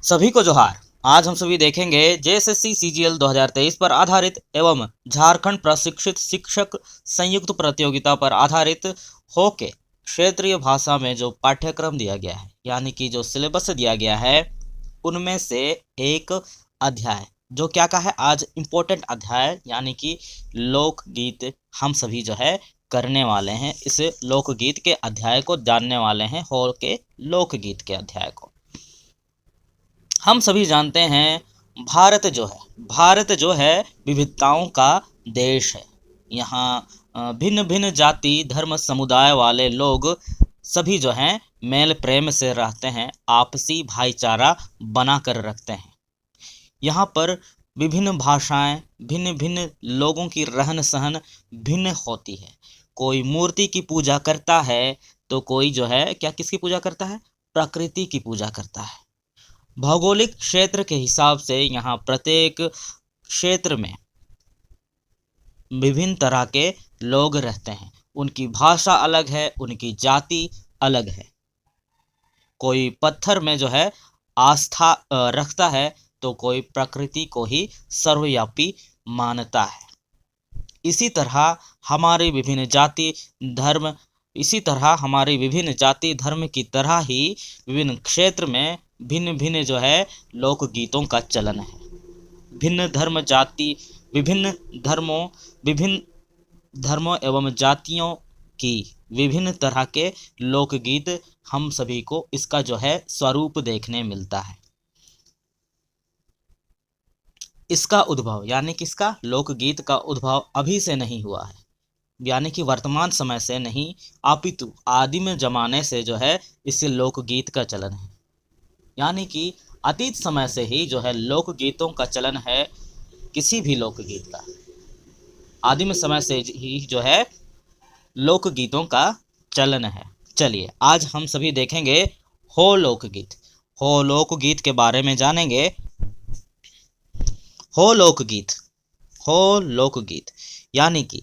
सभी को जोहार। आज हम सभी देखेंगे जेएसएससी सीजीएल 2023 पर आधारित एवं झारखंड प्रशिक्षित शिक्षक संयुक्त प्रतियोगिता पर आधारित होके क्षेत्रीय भाषा में जो पाठ्यक्रम दिया गया है, यानी कि जो सिलेबस दिया गया है, उनमें से एक अध्याय जो क्या का है, आज इम्पोर्टेंट अध्याय यानी कि लोकगीत हम सभी जो है करने वाले हैं। इस लोकगीत के अध्याय को जानने वाले हैं, हो के लोकगीत के अध्याय को। हम सभी जानते हैं भारत जो है विविधताओं का देश है। यहाँ भिन्न भिन्न जाति धर्म समुदाय वाले लोग सभी जो हैं मेल प्रेम से रहते हैं, आपसी भाईचारा बना कर रखते हैं। यहाँ पर विभिन्न भाषाएं, भिन्न भिन्न लोगों की रहन सहन भिन्न होती है। कोई मूर्ति की पूजा करता है तो कोई जो है क्या किसकी पूजा करता है, प्रकृति की पूजा करता है। भौगोलिक क्षेत्र के हिसाब से यहाँ प्रत्येक क्षेत्र में विभिन्न तरह के लोग रहते हैं। उनकी भाषा अलग है, उनकी जाति अलग है। कोई पत्थर में जो है आस्था रखता है तो कोई प्रकृति को ही सर्वव्यापी मानता है। इसी तरह हमारी विभिन्न जाति धर्म की तरह ही विभिन्न क्षेत्र में भिन्न भिन्न जो है लोकगीतों का चलन है। भिन्न धर्मों एवं जातियों की विभिन्न तरह के लोकगीत हम सभी को इसका जो है स्वरूप देखने मिलता है। इसका उद्भव यानी कि इसका लोकगीत का उद्भव अभी से नहीं हुआ है, यानी कि वर्तमान समय से नहीं, अपितु आदिम जमाने से जो है इस लोकगीत का चलन है। यानी कि अतीत समय से ही जो है लोकगीतों का चलन है। किसी भी लोकगीत का आदिम समय से ही जो है लोकगीतों का चलन है। चलिए आज हम सभी देखेंगे हो लोकगीत के बारे में जानेंगे। हो लोकगीत यानी कि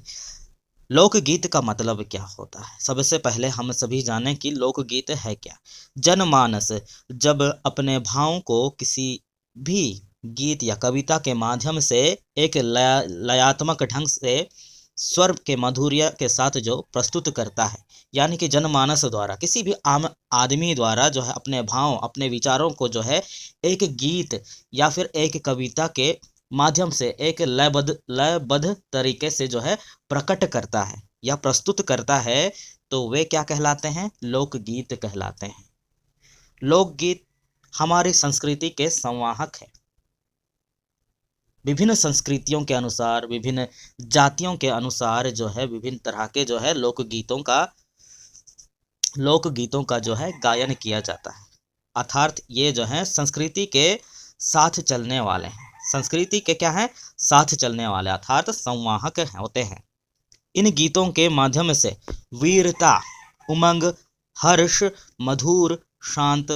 लोकगीत का मतलब क्या होता है। सबसे पहले हम सभी जानें कि लोकगीत है क्या। जनमानस जब अपने भावों को किसी भी गीत या कविता के माध्यम से एक लयात्मक ढंग से स्वर के माधुर्य के साथ जो प्रस्तुत करता है, यानी कि जनमानस द्वारा किसी भी आम आदमी द्वारा जो है अपने भाव अपने विचारों को जो है एक गीत या फिर एक कविता के माध्यम से एक लयबद्ध तरीके से जो है प्रकट करता है या प्रस्तुत करता है, तो वे क्या कहलाते हैं, लोकगीत कहलाते हैं। लोकगीत हमारी संस्कृति के संवाहक है। विभिन्न संस्कृतियों के अनुसार, विभिन्न जातियों के अनुसार जो है विभिन्न तरह के जो है लोकगीतों का जो है गायन किया जाता है। अर्थात ये जो है संस्कृति के साथ चलने वाले हैं। संस्कृति के क्या है, साथ चलने वाले अर्थात संवाहक होते हैं। इन गीतों के माध्यम से वीरता, उमंग, हर्ष, मधुर, शांत,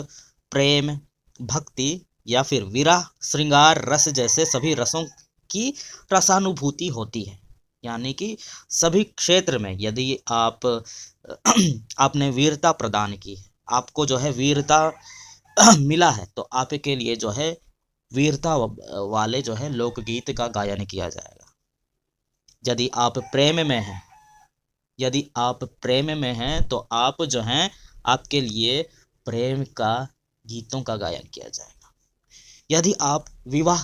प्रेम, भक्ति या फिर विरह, श्रृंगार रस जैसे सभी रसों की रसानुभूति होती है। यानी कि सभी क्षेत्र में यदि आपने वीरता प्रदान की है, आपको जो है वीरता मिला है, तो आपके लिए जो है वीरता वाले जो है लोकगीत का गायन किया जाएगा। यदि आप प्रेम में हैं तो आप जो हैं आपके लिए प्रेम का गीतों का गायन किया जाएगा। यदि आप विवाह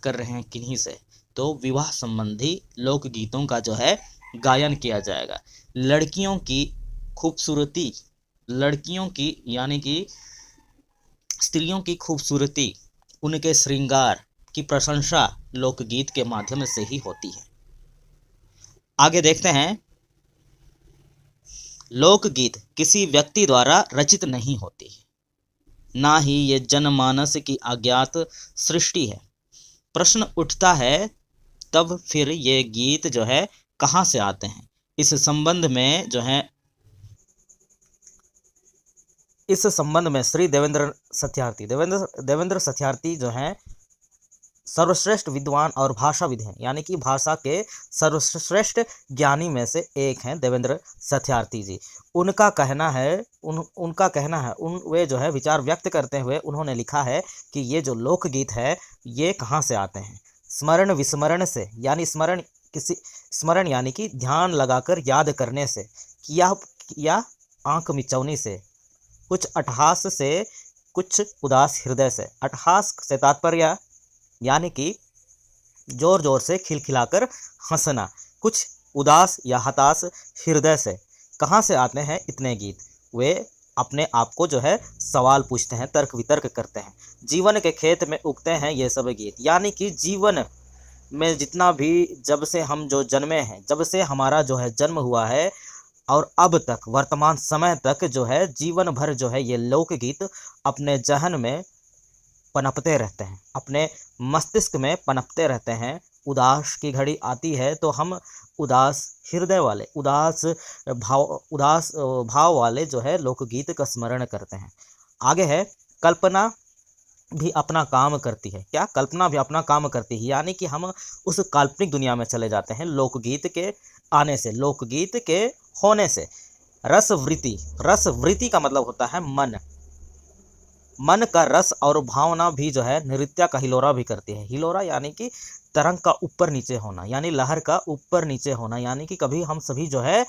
कर रहे हैं किन्हीं से, तो विवाह संबंधी लोकगीतों का जो है गायन किया जाएगा। लड़कियों की यानी कि स्त्रियों की खूबसूरती, उनके श्रृंगार की प्रशंसा लोकगीत के माध्यम से ही होती है। आगे देखते हैं, लोकगीत किसी व्यक्ति द्वारा रचित नहीं होती है, ना ही ये जनमानस की अज्ञात सृष्टि है। प्रश्न उठता है तब फिर ये गीत जो है कहाँ से आते हैं। इस संबंध में श्री देवेंद्र सत्यार्थी जो हैं सर्वश्रेष्ठ विद्वान और भाषाविद हैं, यानी कि भाषा के सर्वश्रेष्ठ ज्ञानी में से एक हैं देवेंद्र सत्यार्थी जी। उनका कहना है वे जो है विचार व्यक्त करते हुए उन्होंने लिखा है कि ये जो लोकगीत है ये कहाँ से आते हैं। स्मरण विस्मरण से, यानी स्मरण यानी कि ध्यान लगाकर याद करने से, या आंख मिचौनी से, कुछ अट्टहास से, कुछ उदास हृदय से। अट्टहास से तात्पर्य यानी कि जोर जोर से खिलखिलाकर हंसना, कुछ उदास या हताश हृदय से। कहाँ से आते हैं इतने गीत? वे अपने आप को जो है सवाल पूछते हैं, तर्क वितर्क करते हैं। जीवन के खेत में उगते हैं ये सब गीत, यानी कि जीवन में जितना भी, जब से हम जो जन्मे हैं, जब से हमारा जो है जन्म हुआ है और अब तक वर्तमान समय तक जो है जीवन भर जो है ये लोकगीत अपने जहन में पनपते रहते हैं, अपने मस्तिष्क में पनपते रहते हैं। उदास की घड़ी आती है तो हम उदास हृदय वाले, उदास भाव वाले जो है लोकगीत का स्मरण करते हैं। आगे है, कल्पना भी अपना काम करती है। क्या? कल्पना भी अपना काम करती है, यानी कि हम उस काल्पनिक दुनिया में चले जाते हैं लोकगीत के आने से, लोकगीत के होने से। रसवृत्ति का मतलब होता है मन। मन का रस और भावना भी जो है नृत्य का हिलोरा भी करती है। हिलोरा यानी कि तरंग का ऊपर नीचे होना, यानी लहर का ऊपर नीचे होना, यानी कि कभी हम सभी जो है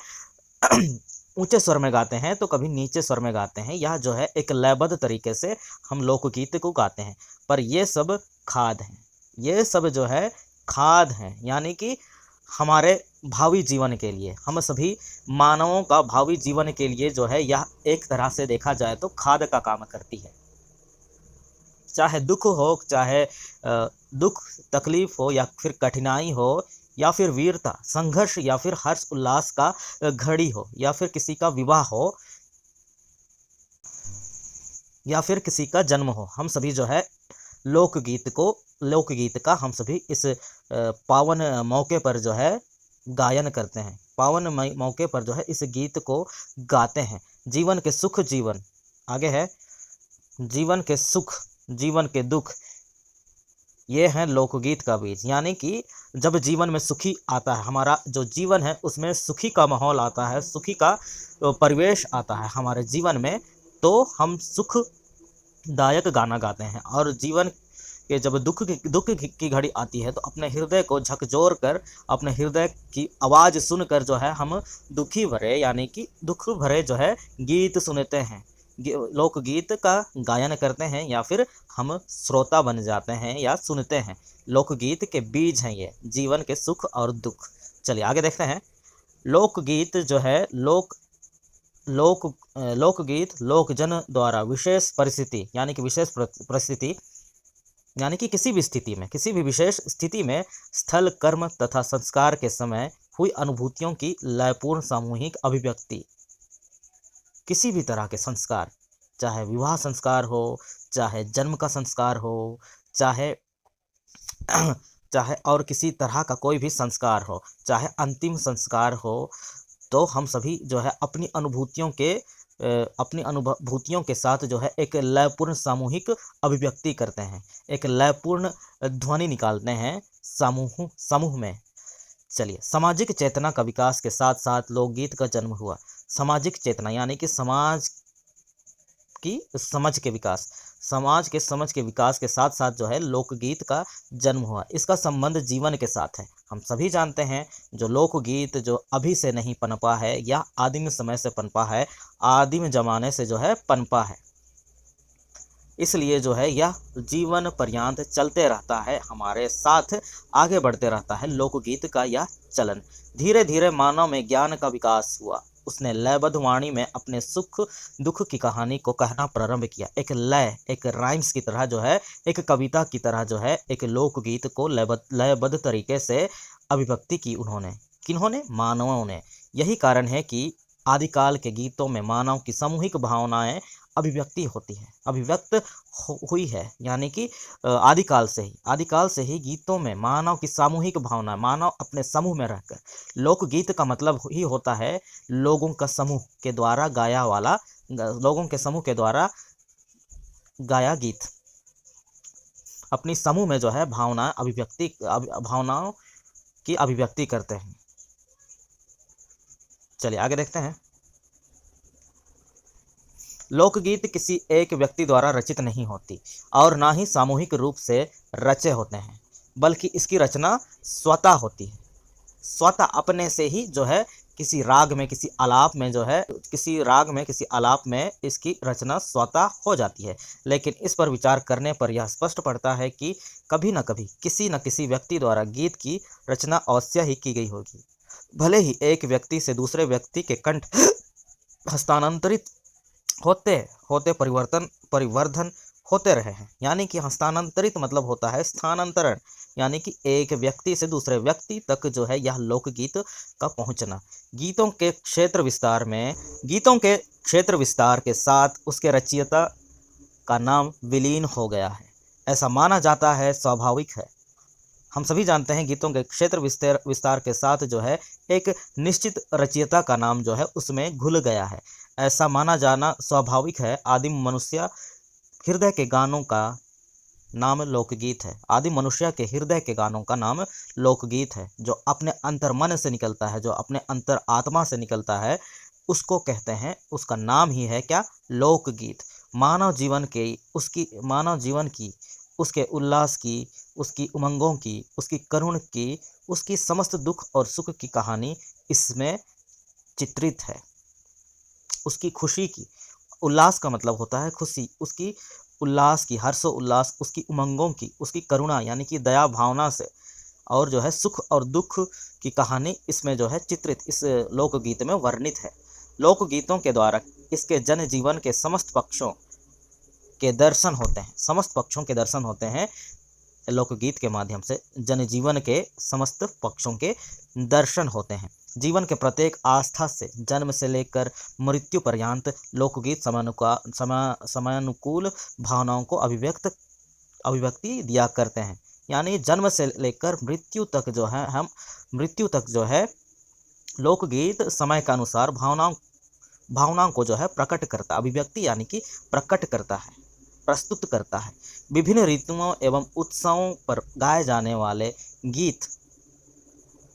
ऊंचे स्वर में गाते हैं तो कभी नीचे स्वर में गाते हैं। यह जो है एक लयबद्ध तरीके से हम लोकगीत को गाते हैं। पर ये सब खाद हैं, ये सब जो है खाद हैं, यानी कि हमारे भावी जीवन के लिए, हम सभी मानवों का भावी जीवन के लिए जो है यह एक तरह से देखा जाए तो खाद का काम करती है। चाहे दुख हो, चाहे दुख तकलीफ हो, या फिर कठिनाई हो, या फिर वीरता संघर्ष, या फिर हर्ष उल्लास का घड़ी हो, या फिर किसी का विवाह हो, या फिर किसी का जन्म हो, हम सभी जो है लोकगीत का हम सभी इस पावन मौके पर जो है गायन करते हैं। पावन मौके पर जो है इस गीत को गाते हैं। जीवन के सुख, आगे है, जीवन के सुख, जीवन के दुख, ये है लोकगीत का बीज। यानी कि जब जीवन में सुखी आता है, हमारा जो जीवन है उसमें सुखी का माहौल आता है, सुखी का परिवेश आता है हमारे जीवन में, तो हम सुखदायक गाना गाते हैं। और जीवन के जब दुख की घड़ी आती है तो अपने हृदय को झकझोर कर, अपने हृदय की आवाज़ सुनकर जो है हम दुखी भरे, यानी कि दुख भरे जो है गीत सुनते हैं, लोकगीत का गायन करते हैं, या फिर हम श्रोता बन जाते हैं या सुनते हैं। लोकगीत के बीज हैं ये, जीवन के सुख और दुख। चलिए आगे देखते हैं। लोकगीत जो है लोकगीत लोकजन द्वारा विशेष परिस्थिति, यानी कि विशेष परिस्थिति, यानी कि किसी भी स्थिति में, किसी भी विशेष स्थिति में, स्थल, कर्म तथा संस्कार के समय हुई अनुभूतियों की लयपूर्ण सामूहिक अभिव्यक्ति। किसी भी तरह के संस्कार, चाहे विवाह संस्कार हो, चाहे जन्म का संस्कार हो, चाहे और किसी तरह का कोई भी संस्कार हो, चाहे अंतिम संस्कार हो, तो हम सभी जो है अपनी अनुभूतियों के साथ जो है एक लयपूर्ण सामूहिक अभिव्यक्ति करते हैं, एक लयपूर्ण ध्वनि निकालते हैं समूह में। चलिए, सामाजिक चेतना का विकास के साथ साथ लोकगीत का जन्म हुआ। सामाजिक चेतना यानी कि समाज के समझ के विकास के साथ साथ जो है लोकगीत का जन्म हुआ। इसका संबंध जीवन के साथ है। हम सभी जानते हैं जो लोकगीत जो अभी से नहीं पनपा है, या आदिम समय से पनपा है, आदिम जमाने से जो है पनपा है, इसलिए जो है यह जीवन पर्यंत चलते रहता है, हमारे साथ आगे बढ़ते रहता है लोकगीत का यह चलन। धीरे धीरे मानव में ज्ञान का विकास हुआ। उसने लयबद्ध वाणी में अपने सुख दुख की कहानी को कहना प्रारंभ किया। एक लय, एक राइम्स की तरह जो है, एक कविता की तरह जो है एक लोकगीत को लयबद्ध तरीके से अभिव्यक्ति की उन्होंने। किन्होंने? मानवों ने। यही कारण है कि आदिकाल के गीतों में मानव की सामूहिक भावनाएं अभिव्यक्त हुई है, यानी कि आदिकाल से ही गीतों में मानव की सामूहिक भावना, मानव अपने समूह में रहकर। लोकगीत का मतलब ही होता है लोगों के समूह के द्वारा गाया गीत। अपनी समूह में जो है भावनाओं की अभिव्यक्ति करते हैं। चलिए आगे देखते हैं। लोकगीत किसी एक व्यक्ति द्वारा रचित नहीं होती और ना ही सामूहिक रूप से रचे होते हैं, बल्कि इसकी रचना स्वतः होती है। स्वतः अपने से ही जो है किसी राग में, किसी आलाप में जो है, किसी राग में, किसी आलाप में इसकी रचना स्वतः हो जाती है। लेकिन इस पर विचार करने पर यह स्पष्ट पड़ता है कि कभी न कभी किसी न किसी व्यक्ति द्वारा गीत की रचना अवश्य ही की गई होगी। भले ही एक व्यक्ति से दूसरे व्यक्ति के कंठ हस्तांतरित होते होते परिवर्धन होते रहे हैं। यानी कि हस्तांतरित मतलब होता है स्थानांतरण, यानी कि एक व्यक्ति से दूसरे व्यक्ति तक जो है यह लोकगीत का पहुंचना। गीतों के क्षेत्र विस्तार के साथ उसके रचयिता का नाम विलीन हो गया है, ऐसा माना जाता है। स्वाभाविक है, हम सभी जानते हैं गीतों के क्षेत्र विस्तार के साथ जो है एक निश्चित रचयिता का नाम जो है उसमें घुल गया है, ऐसा माना जाना स्वाभाविक है। आदिम मनुष्य हृदय के गानों का नाम लोकगीत है। आदिम मनुष्य के हृदय के गानों का नाम लोकगीत है। जो अपने अंतर मन से निकलता है, जो अपने अंतर आत्मा से निकलता है, उसको कहते हैं, उसका नाम ही है क्या? लोकगीत। मानव जीवन की, उसके उल्लास की, उसकी उमंगों की, उसकी करुण की, उसकी समस्त दुख और सुख की कहानी इसमें चित्रित है। उसकी खुशी की, उल्लास का मतलब होता है खुशी, उसकी उल्लास की, हर्षो उल्लास, उसकी उमंगों की, उसकी करुणा यानी कि दया भावना से, और जो है सुख और दुख की कहानी इसमें जो है चित्रित, इस लोकगीत में वर्णित है। लोकगीतों के द्वारा इसके जनजीवन के समस्त पक्षों के दर्शन होते हैं। समस्त पक्षों के दर्शन होते हैं लोकगीत के माध्यम से। जनजीवन के समस्त पक्षों के दर्शन होते हैं। जीवन के प्रत्येक आस्था से, जन्म से लेकर मृत्यु पर्यंत लोकगीत समयानुकूल भावनाओं को अभिव्यक्ति दिया करते हैं। यानी जन्म से लेकर मृत्यु तक जो है लोकगीत समय के अनुसार भावनाओं को जो है प्रकट करता, अभिव्यक्ति यानी कि प्रकट करता है, प्रस्तुत करता है। विभिन्न ऋतुओं एवं उत्सवों पर गाए जाने वाले गीत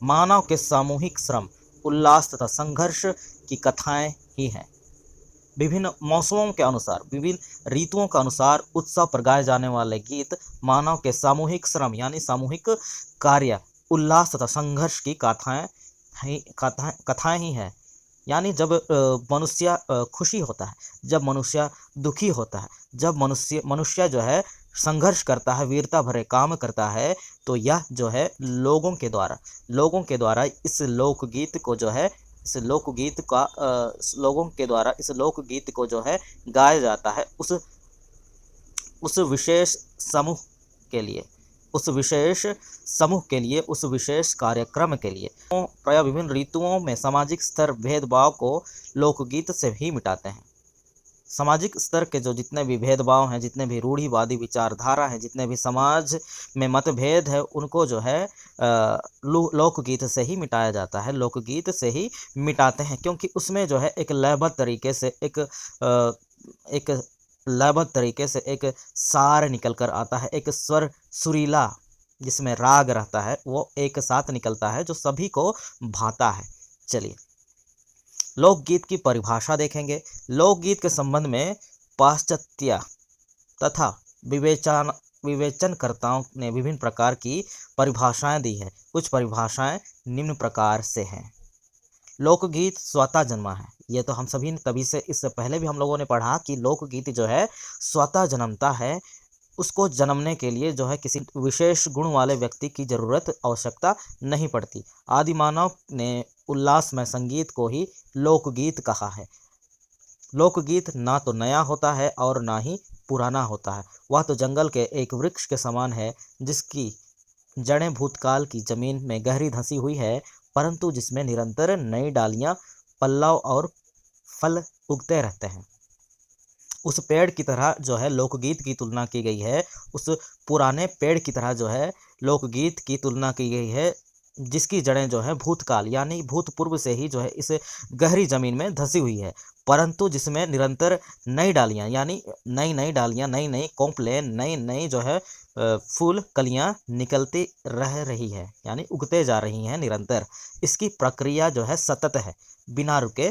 मानव के सामूहिक श्रम, उल्लास तथा संघर्ष की कथाएं ही हैं। विभिन्न मौसमों के अनुसार, विभिन्न ऋतुओं के अनुसार उत्सव पर गाए जाने वाले गीत मानव के सामूहिक श्रम यानी सामूहिक कार्य, उल्लास तथा संघर्ष की कथाएं ही हैं। यानी जब मनुष्य खुशी होता है, जब मनुष्य दुखी होता है, जब मनुष्य जो है संघर्ष करता है, वीरता भरे काम करता है, तो यह जो है लोगों के द्वारा इस लोकगीत को जो है, इस लोकगीत को जो है गाया जाता है उस विशेष समूह के लिए, उस विशेष कार्यक्रम के लिए। प्राय विभिन्न ऋतुओं में सामाजिक स्तर भेदभाव को लोकगीत से ही मिटाते हैं। सामाजिक स्तर के जो जितने भी भेदभाव हैं, जितने भी रूढ़िवादी विचारधारा हैं, जितने भी समाज में मतभेद है, उनको जो है लोकगीत से ही मिटाया जाता है, लोकगीत से ही मिटाते हैं। क्योंकि उसमें जो है एक लयबद्ध तरीके से एक सार निकल कर आता है, एक स्वर सुरीला जिसमें राग रहता है वो एक साथ निकलता है जो सभी को भाता है। चलिए लोकगीत की परिभाषा देखेंगे। लोकगीत के संबंध में पाश्चात्य तथा विवेचनकर्ताओं ने विभिन्न प्रकार की परिभाषाएं दी है। कुछ परिभाषाएं निम्न प्रकार से हैं। लोकगीत स्वतः जन्मा है। ये तो हम सभी ने तभी से, इससे पहले भी हम लोगों ने पढ़ा कि लोकगीत जो है स्वतः जन्मता है। उसको जन्मने के लिए जो है किसी विशेष गुण वाले व्यक्ति की आवश्यकता नहीं पड़ती। आदि मानव ने उल्लासमय संगीत को ही लोकगीत कहा है। लोकगीत ना तो नया होता है और ना ही पुराना होता है। वह तो जंगल के एक वृक्ष के समान है जिसकी जड़ें भूतकाल की जमीन में गहरी धंसी हुई है, परंतु जिसमें निरंतर नई डालियां, पल्लव और फल उगते रहते हैं। उस पेड़ की तरह जो है लोकगीत की तुलना की गई है, उस पुराने पेड़ की तरह जो है लोकगीत की तुलना की गई है जिसकी जड़ें जो है भूतकाल यानी भूतपूर्व से ही जो है इस गहरी जमीन में धंसी हुई है, परंतु जिसमें निरंतर नई डालियां यानी नई नई कोंपलें, नई जो है फूल कलियां निकलती रह रही है, यानी उगते जा रही हैं निरंतर। इसकी प्रक्रिया जो है सतत है, बिना रुके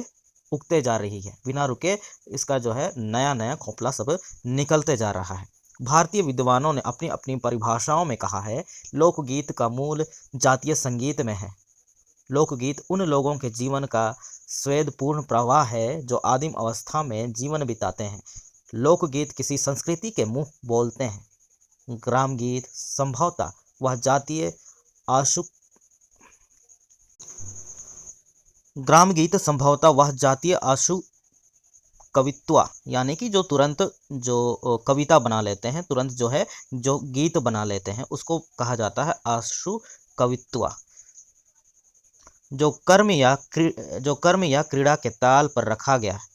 उगते जा रही है, बिना रुके इसका जो है नया नया खोपला सब निकलते जा रहा है। भारतीय विद्वानों ने अपनी अपनी परिभाषाओं में कहा है, लोकगीत का मूल जातीय संगीत में है। लोकगीत उन लोगों के जीवन का स्वेदपूर्ण प्रवाह है जो आदिम अवस्था में जीवन बिताते हैं। लोकगीत किसी संस्कृति के मुंह बोलते हैं। ग्राम गीत संभवतः वह जातीय आशु ग्राम गीत संभवतः वह जातीय आशु कवित्वा, यानी कि जो तुरंत जो कविता बना लेते हैं, तुरंत जो है जो गीत बना लेते हैं, उसको कहा जाता है आशु कवित्वा। जो कर्म या क्रीड़ा के ताल पर रखा गया है।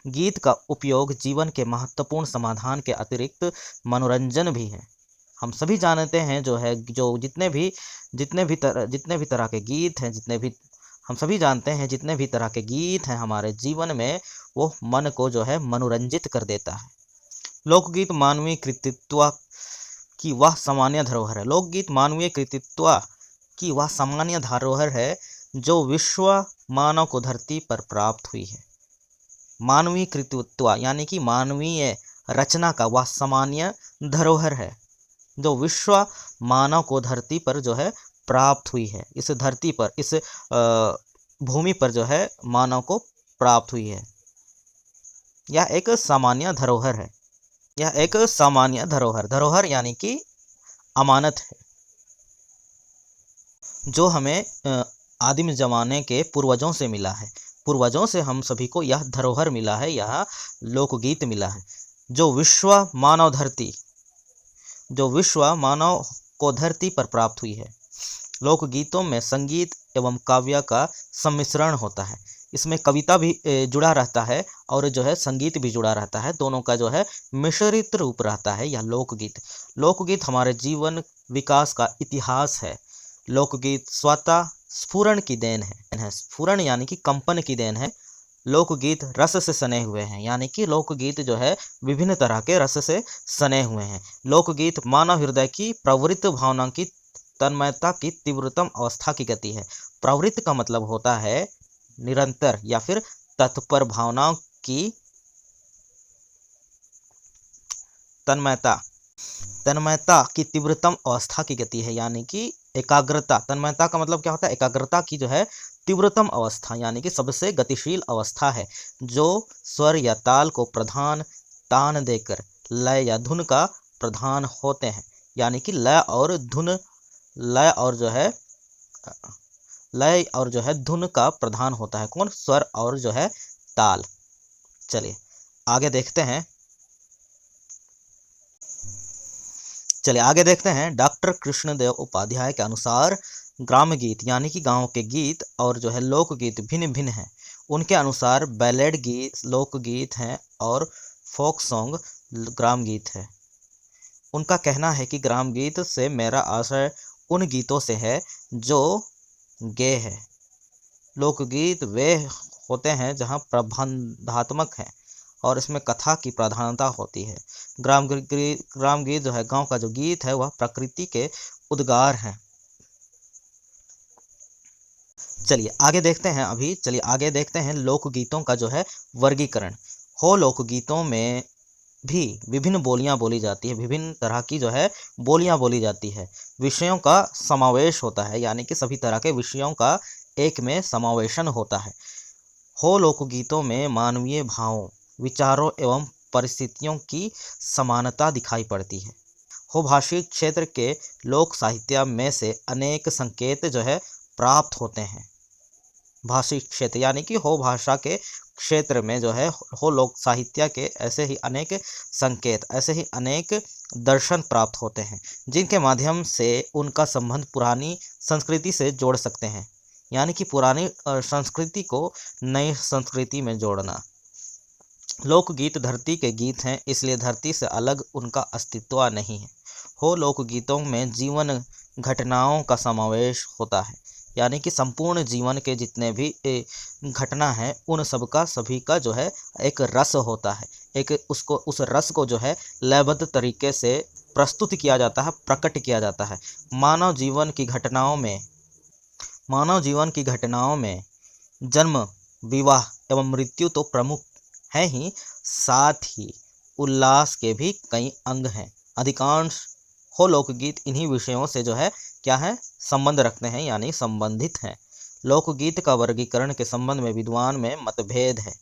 गीत का उपयोग जीवन के महत्वपूर्ण समाधान के अतिरिक्त मनोरंजन भी है। हम सभी जानते हैं जो जितने भी तरह के गीत हैं, हम सभी जानते हैं जितने भी तरह के गीत हैं हमारे जीवन में, वो मन को जो है मनोरंजित कर देता है। लोकगीत मानवीय कृतित्व की वह सामान्य धरोहर है। लोकगीत मानवीय कृतित्व की वह सामान्य धरोहर है जो विश्व मानव को धरती पर प्राप्त हुई है। मानवीय कृतित्व यानी कि मानवीय रचना का वह सामान्य धरोहर है जो विश्व मानव को धरती पर जो है प्राप्त हुई है। इस धरती पर, इस भूमि पर जो है मानव को प्राप्त हुई है। यह एक सामान्य धरोहर है। यह एक सामान्य धरोहर यानी कि अमानत है, जो हमें आदिम जमाने के पूर्वजों से मिला है। पूर्वजों से हम सभी को यह धरोहर मिला है, यह लोकगीत मिला है, जो विश्व मानव को धरती पर प्राप्त हुई है। लोकगीतों में संगीत एवं काव्य का सम्मिश्रण होता है। इसमें कविता भी जुड़ा रहता है और जो है संगीत भी जुड़ा रहता है, दोनों का जो है मिश्रित रूप रहता है यह लोकगीत हमारे जीवन विकास का इतिहास है। लोकगीत स्वतः स्फुरण की देन है। स्फुरण यानी कि कंपन की देन है। लोकगीत रस से सने हुए हैं, यानी कि लोकगीत जो है विभिन्न तरह के रस से सने हुए हैं। लोकगीत मानव हृदय की प्रवृत्त भावना की तन्मयता की तीव्रतम अवस्था की गति है। प्रवृत्त का मतलब होता है निरंतर या फिर तत्पर भावनाओं की तन्मयता की तीव्रतम अवस्था की गति है, यानी कि एकाग्रता। तन्मयता का मतलब क्या होता है? एकाग्रता की जो है तीव्रतम अवस्था, यानी कि सबसे गतिशील अवस्था है, जो स्वर या ताल को प्रधान तान देकर लय या धुन का प्रधान होते हैं। यानी कि लय और जो है धुन का प्रधान होता है कौन? स्वर और जो है ताल। चलिए आगे देखते हैं। डॉक्टर कृष्णदेव उपाध्याय के अनुसार ग्राम गीत यानी कि गांव के गीत और जो है लोकगीत भिन्न भिन्न हैं। उनके अनुसार बैलेड गीत लोकगीत हैं और फोक सॉन्ग ग्राम गीत है। उनका कहना है कि ग्राम गीत से मेरा आशय उन गीतों से है जो गेय है। लोकगीत वे होते हैं जहां प्रबंधात्मक है और इसमें कथा की प्रधानता होती है। ग्राम गीत जो है, गांव का जो गीत है, वह प्रकृति के उद्गार हैं। चलिए आगे देखते हैं लोकगीतों का जो है वर्गीकरण। लोकगीतों में भी विभिन्न बोलियां बोली जाती है, विभिन्न तरह की जो है बोलियां बोली जाती है। विषयों का समावेश होता है, यानी कि सभी तरह के विषयों का एक में समावेशन होता है। लोकगीतों में मानवीय भावों, विचारों एवं परिस्थितियों की समानता दिखाई पड़ती है। भाषी क्षेत्र के लोक साहित्य में से अनेक संकेत जो है प्राप्त होते हैं। भाषी क्षेत्र यानी कि भाषा के क्षेत्र में जो है लोक साहित्य के ऐसे ही अनेक संकेत, ऐसे ही अनेक दर्शन प्राप्त होते हैं, जिनके माध्यम से उनका संबंध पुरानी संस्कृति से जोड़ सकते हैं। यानी कि पुरानी संस्कृति को नई संस्कृति में जोड़ना। लोकगीत धरती के गीत हैं, इसलिए धरती से अलग उनका अस्तित्व नहीं है। लोकगीतों में जीवन घटनाओं का समावेश होता है, यानी कि संपूर्ण जीवन के जितने भी घटना है उन सभी का जो है एक रस होता है, एक उसको उस रस को जो है लयबद्ध तरीके से प्रस्तुत किया जाता है, प्रकट किया जाता है। मानव जीवन की घटनाओं में जन्म, विवाह एवं मृत्यु तो प्रमुख है ही, साथ ही उल्लास के भी कई अंग हैं। अधिकांश लोकगीत इन्हीं विषयों से जो है क्या है, संबंध रखते हैं, यानी संबंधित हैं। लोकगीत का वर्गीकरण के संबंध में विद्वान में मतभेद है,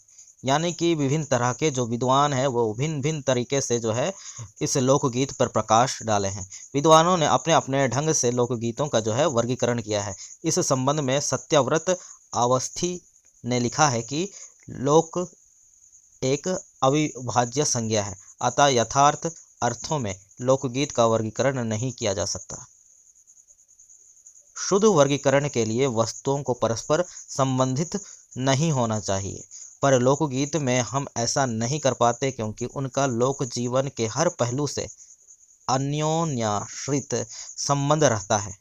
यानी कि विभिन्न तरह के जो विद्वान हैं वो भिन्न भिन्न तरीके से जो है इस लोकगीत पर प्रकाश डाले हैं। विद्वानों ने अपने अपने ढंग से लोकगीतों का जो है वर्गीकरण किया है। इस संबंध में सत्यव्रत अवस्थी ने लिखा है कि लोक एक अविभाज्य संज्ञा है, अतः यथार्थ अर्थों में लोकगीत का वर्गीकरण नहीं किया जा सकता। शुद्ध वर्गीकरण के लिए वस्तुओं को परस्पर संबंधित नहीं होना चाहिए, पर लोकगीत में हम ऐसा नहीं कर पाते क्योंकि उनका लोक जीवन के हर पहलू से अन्योन्याश्रित संबंध रहता है,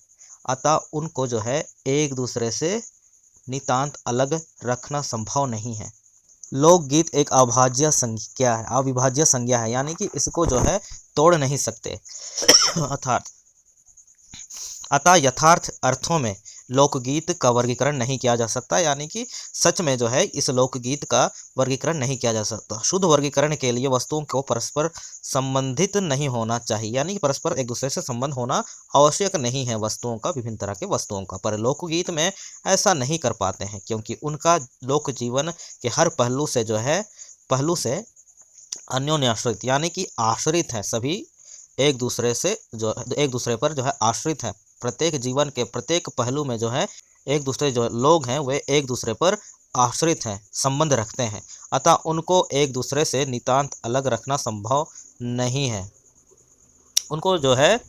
अतः उनको जो है एक दूसरे से नितांत अलग रखना संभव नहीं है। लोकगीत एक अविभाज्य संज्ञा है, यानी कि इसको जो है तोड़ नहीं सकते। अतः यथार्थ अर्थों में लोकगीत का वर्गीकरण नहीं किया जा सकता, यानी कि सच में जो है इस लोकगीत का वर्गीकरण नहीं किया जा सकता। शुद्ध वर्गीकरण के लिए वस्तुओं को परस्पर संबंधित नहीं होना चाहिए, यानी कि परस्पर एक दूसरे से संबंध होना आवश्यक नहीं है वस्तुओं का, विभिन्न तरह के वस्तुओं का। पर लोकगीत में ऐसा नहीं कर पाते हैं क्योंकि उनका लोक जीवन के हर पहलू से अन्योन्याश्रित, यानी कि आश्रित है, सभी एक दूसरे पर जो है आश्रित है। प्रत्येक जीवन के प्रत्येक पहलू में जो है एक दूसरे जो लोग हैं वे एक दूसरे पर आश्रित हैं, संबंध रखते हैं, अतः उनको एक दूसरे से नितांत अलग रखना संभव नहीं है। उनको जो है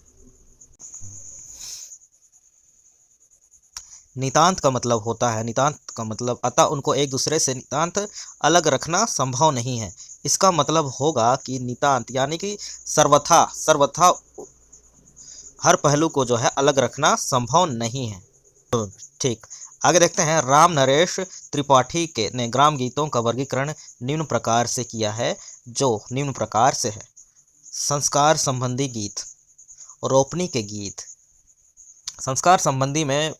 नितांत का मतलब अतः उनको एक दूसरे से नितांत अलग रखना संभव नहीं है। इसका मतलब होगा कि नितांत यानी कि सर्वथा हर पहलू को जो है अलग रखना संभव नहीं है। ठीक, आगे देखते हैं। राम नरेश त्रिपाठी ने ग्राम गीतों का वर्गीकरण निम्न प्रकार से किया है, जो निम्न प्रकार से है। संस्कार संबंधी गीत, रोपनी के गीत। संस्कार संबंधी में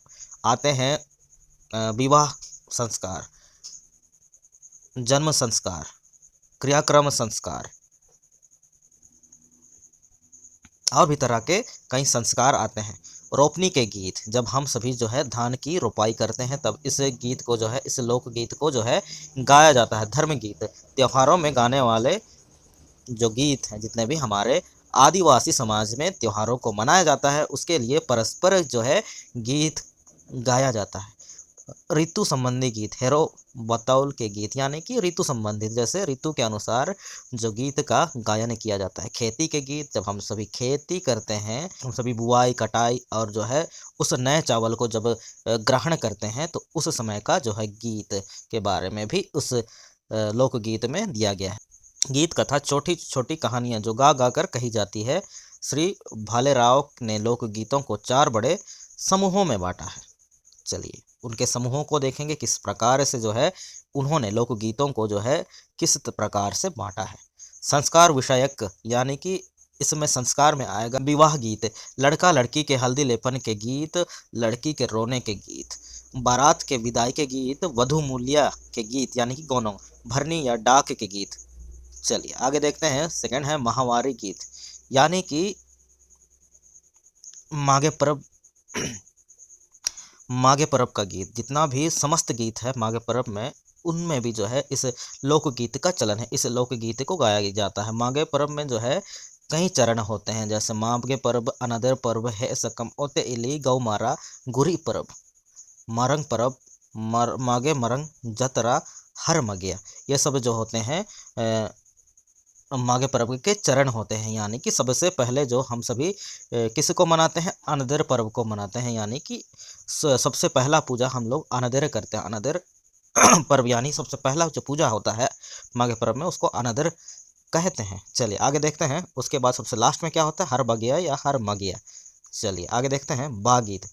आते हैं विवाह संस्कार, जन्म संस्कार, क्रियाक्रम संस्कार और भी तरह के कई संस्कार आते हैं। रोपनी के गीत, जब हम सभी जो है धान की रोपाई करते हैं तब इस लोकगीत को जो है गाया जाता है। धर्म गीत, त्योहारों में गाने वाले जो गीत हैं, जितने भी हमारे आदिवासी समाज में त्योहारों को मनाया जाता है उसके लिए परस्पर जो है गीत गाया जाता है। ऋतु संबंधी गीत, हेरो बतौल के गीत, यानी कि ऋतु संबंधित, जैसे ऋतु के अनुसार जो गीत का गायन किया जाता है। खेती के गीत, जब हम सभी खेती करते हैं, हम सभी बुआई कटाई और जो है उस नए चावल को जब ग्रहण करते हैं तो उस समय का जो है गीत के बारे में भी उस लोकगीत में दिया गया है। गीत कथा, छोटी छोटी कहानियाँ जो गा गा कर कही जाती है। श्री भालेराव ने लोकगीतों को 4 बड़े समूहों में बांटा है। चलिए उनके समूहों को देखेंगे, किस प्रकार से जो है उन्होंने लोकगीतों को जो है किस प्रकार से बांटा है। संस्कार विषयक, यानी कि इसमें संस्कार में आएगा विवाह गीत, लड़का लड़की के हल्दी लेपन के गीत, लड़की के रोने के गीत, बारात के विदाई के गीत, वधू मूल्या के गीत यानी कि गौनों, भरनी या डाक के गीत। चलिए आगे देखते हैं। सेकंड है माहवारी गीत, यानी कि माघे पर्व का गीत। जितना भी समस्त गीत है माघे पर्व में, उनमें भी जो है इस लोकगीत का चलन है, इस लोकगीत को गाया जाता है। माघे पर्व में जो है कई चरण होते हैं, जैसे माघे पर्व, अनदर पर्व है सकम ओते इली गौ मारा गुरी पर्व, मरंग पर्व, माघे मरंग जतरा हर मगिया। ये सब जो होते हैं माघे पर्व के चरण होते हैं, यानी कि सबसे पहले जो हम सभी किसको मनाते हैं, अनदर पर्व को मनाते हैं, यानी कि सबसे पहला पूजा हम लोग अनदर करते हैं। अनदर पर्व यानी सबसे पहला जो पूजा होता है माघे पर्व में, उसको अनदर कहते हैं। चलिए आगे देखते हैं। उसके बाद सबसे लास्ट में क्या होता है, हर बगिया या हर मगिया। चलिए आगे देखते हैं। बागीत,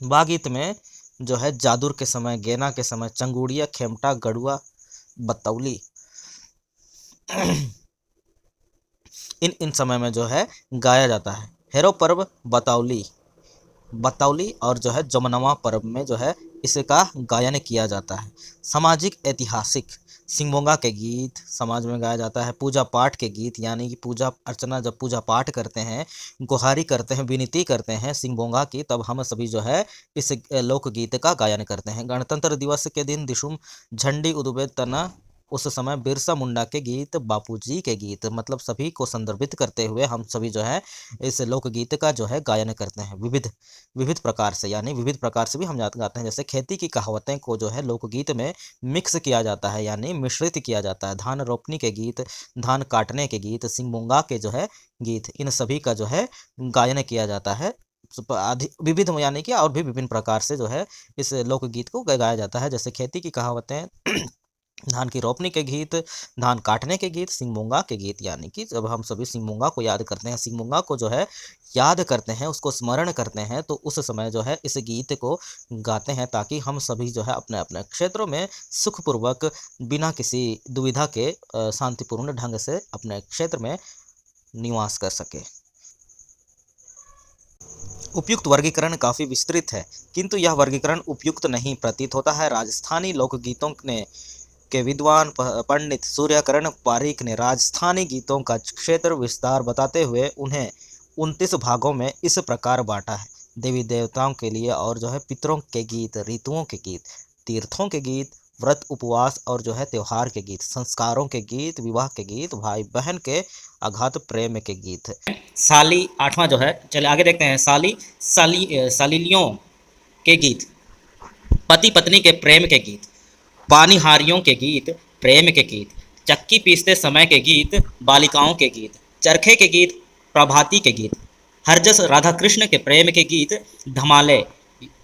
बागीत में जो है जादूर के समय, गेना के समय, चंगुड़िया, खेमटा, गड़ुआ, बतौली इन समय में जो है गाया जाता है। हेरो पर्व, बतौली और जो है जमनवा पर्व में जो है इसका गायन किया जाता है। सामाजिक ऐतिहासिक, सिंगबोंगा के गीत समाज में गाया जाता है। पूजा पाठ के गीत यानी कि पूजा अर्चना, जब पूजा पाठ करते हैं, गुहारी करते हैं, विनती करते हैं सिंगबोंगा की, तब हम सभी जो है इस लोकगीत का गायन करते हैं। गणतंत्र दिवस के दिन दिशुम झंडी उदुबे तना, उस समय बिरसा मुंडा के गीत, बापूजी के गीत, मतलब सभी को संदर्भित करते हुए हम सभी जो है इस लोकगीत का जो है गायन करते हैं विविध विविध प्रकार से, यानी विविध प्रकार से भी हम गाते हैं। जैसे खेती की कहावतें को जो है लोकगीत में मिक्स किया जाता है, यानी मिश्रित किया जाता है। धान रोपनी के गीत, धान काटने के गीत, सिंगबोंगा के जो है गीत, इन सभी का जो है गायन किया जाता है विविध, यानी कि और भी विभिन्न प्रकार से जो है इस लोकगीत को गाया जाता है। जैसे खेती की कहावतें, धान की रोपनी के गीत, धान काटने के गीत, सिंगबोंगा के गीत, यानी कि जब हम सभी सिंगबोंगा को याद करते हैं, सिंगबोंगा को जो है याद करते हैं, उसको स्मरण करते हैं, तो उस समय जो है इस गीत को गाते हैं ताकि हम सभी जो है अपने अपने क्षेत्रों में सुखपूर्वक बिना किसी दुविधा के शांतिपूर्ण ढंग से अपने क्षेत्र में निवास कर सके। उपयुक्त वर्गीकरण काफ़ी विस्तृत है, किंतु यह वर्गीकरण उपयुक्त नहीं प्रतीत होता है। राजस्थानी लोकगीतों के विद्वान पंडित सूर्यकरण पारीक ने राजस्थानी गीतों का क्षेत्र विस्तार बताते हुए उन्हें 29 भागों में इस प्रकार बांटा है। देवी देवताओं के लिए और जो है पितरों के गीत, ऋतुओं के गीत, तीर्थों के गीत, व्रत उपवास और जो है त्योहार के गीत, संस्कारों के गीत, विवाह के गीत, भाई बहन के अगाध प्रेम के गीत। साली 8वां जो है, चलिए आगे देखते हैं। सालीलियों के गीत, पति पत्नी के प्रेम के गीत, पानीहारियों के गीत, प्रेम के गीत, चक्की पीसते समय के गीत, बालिकाओं के गीत, चरखे के गीत, प्रभाती के गीत, हरजस राधा कृष्ण के प्रेम के गीत, धमाले,